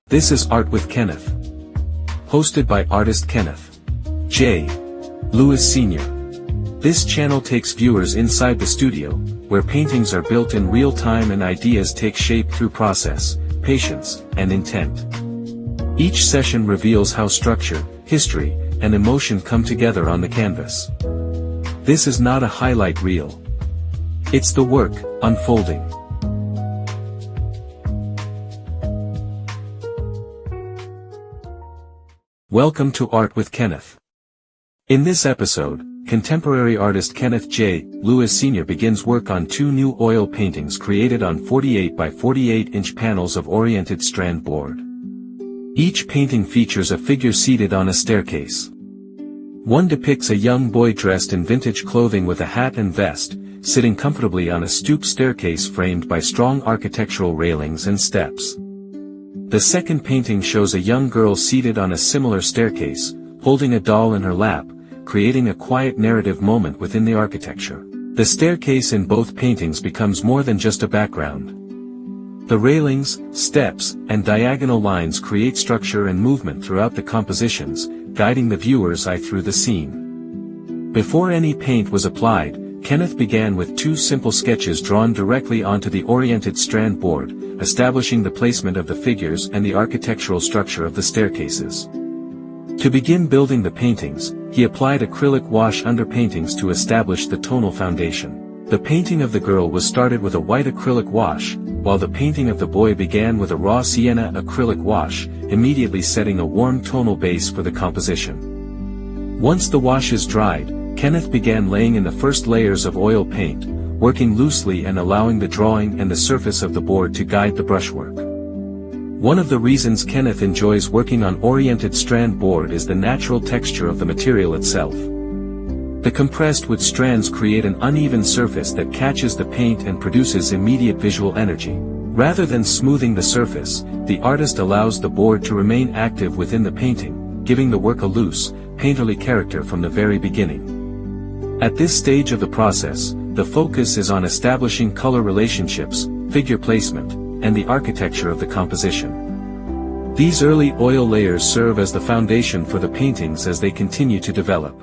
This is Art with Kenneth. Hosted by artist Kenneth J. Lewis Sr. This channel takes viewers inside the studio, where paintings are built in real time and ideas take shape through process, patience, and intent. Each session reveals how structure, history, and emotion come together on the canvas. This is not a highlight reel. It's the work, unfolding. Welcome to Art with Kenneth. In this episode, contemporary artist Kenneth J. Lewis Sr. begins work on two new oil paintings created on 48 by 48-inch panels of oriented strand board. Each painting features a figure seated on a staircase. One depicts a young boy dressed in vintage clothing with a hat and vest, sitting comfortably on a stoop staircase framed by strong architectural railings and steps. The second painting shows a young girl seated on a similar staircase, holding a doll in her lap, creating a quiet narrative moment within the architecture. The staircase in both paintings becomes more than just a background. The railings, steps, and diagonal lines create structure and movement throughout the compositions, guiding the viewer's eye through the scene. Before any paint was applied, Kenneth began with two simple sketches drawn directly onto the oriented strand board, establishing the placement of the figures and the architectural structure of the staircases. To begin building the paintings, he applied acrylic wash underpaintings to establish the tonal foundation. The painting of the girl was started with a white acrylic wash, while the painting of the boy began with a raw sienna acrylic wash, immediately setting a warm tonal base for the composition. Once the washes dried, Kenneth began laying in the first layers of oil paint, working loosely and allowing the drawing and the surface of the board to guide the brushwork. One of the reasons Kenneth enjoys working on oriented strand board is the natural texture of the material itself. The compressed wood strands create an uneven surface that catches the paint and produces immediate visual energy. Rather than smoothing the surface, the artist allows the board to remain active within the painting, giving the work a loose, painterly character from the very beginning. At this stage of the process, the focus is on establishing color relationships, figure placement, and the architecture of the composition. These early oil layers serve as the foundation for the paintings as they continue to develop.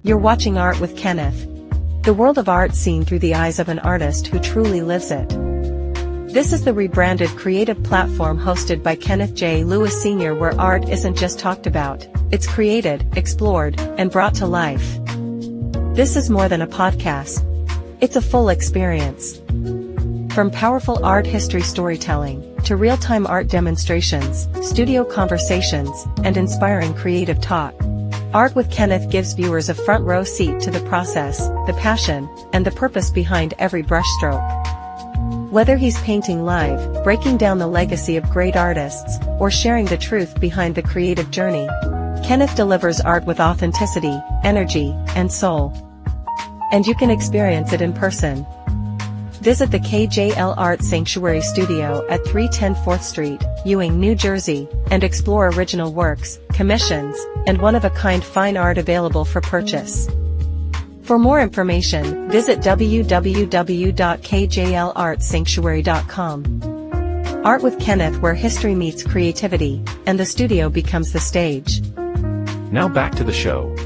You're watching Art with Kenneth. The world of art seen through the eyes of an artist who truly lives it. This is the rebranded creative platform hosted by Kenneth J. Lewis Sr., where art isn't just talked about, it's created, explored, and brought to life. This is more than a podcast. It's a full experience. From powerful art history storytelling, to real-time art demonstrations, studio conversations, and inspiring creative talk, Art with Kenneth gives viewers a front-row seat to the process, the passion, and the purpose behind every brushstroke. Whether he's painting live, breaking down the legacy of great artists, or sharing the truth behind the creative journey, Kenneth delivers art with authenticity, energy, and soul. And you can experience it in person. Visit the KJL Art Sanctuary Studio at 310 4th Street, Ewing, New Jersey, and explore original works, commissions, and one-of-a-kind fine art available for purchase. For more information, visit www.kjlartsanctuary.com. Art with Kenneth, where history meets creativity, and the studio becomes the stage. Now back to the show.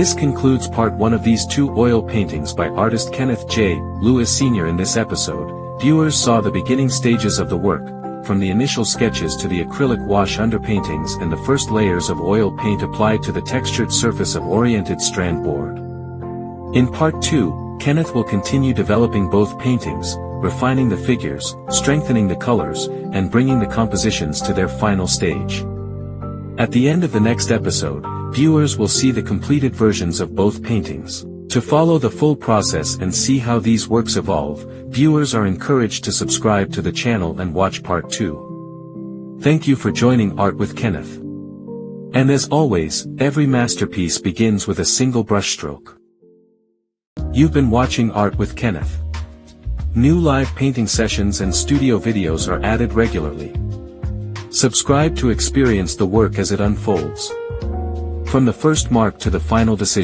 This concludes part 1 of these 2 oil paintings by artist Kenneth J. Lewis Sr. In this episode, viewers saw the beginning stages of the work, from the initial sketches to the acrylic wash underpaintings and the first layers of oil paint applied to the textured surface of oriented strand board. In part 2, Kenneth will continue developing both paintings, refining the figures, strengthening the colors, and bringing the compositions to their final stage. At the end of the next episode, viewers will see the completed versions of both paintings. To follow the full process and see how these works evolve, viewers are encouraged to subscribe to the channel and watch part 2. Thank you for joining Art with Kenneth. And as always, every masterpiece begins with a single brushstroke. You've been watching Art with Kenneth. New live painting sessions and studio videos are added regularly. Subscribe to experience the work as it unfolds. From the first mark to the final decision.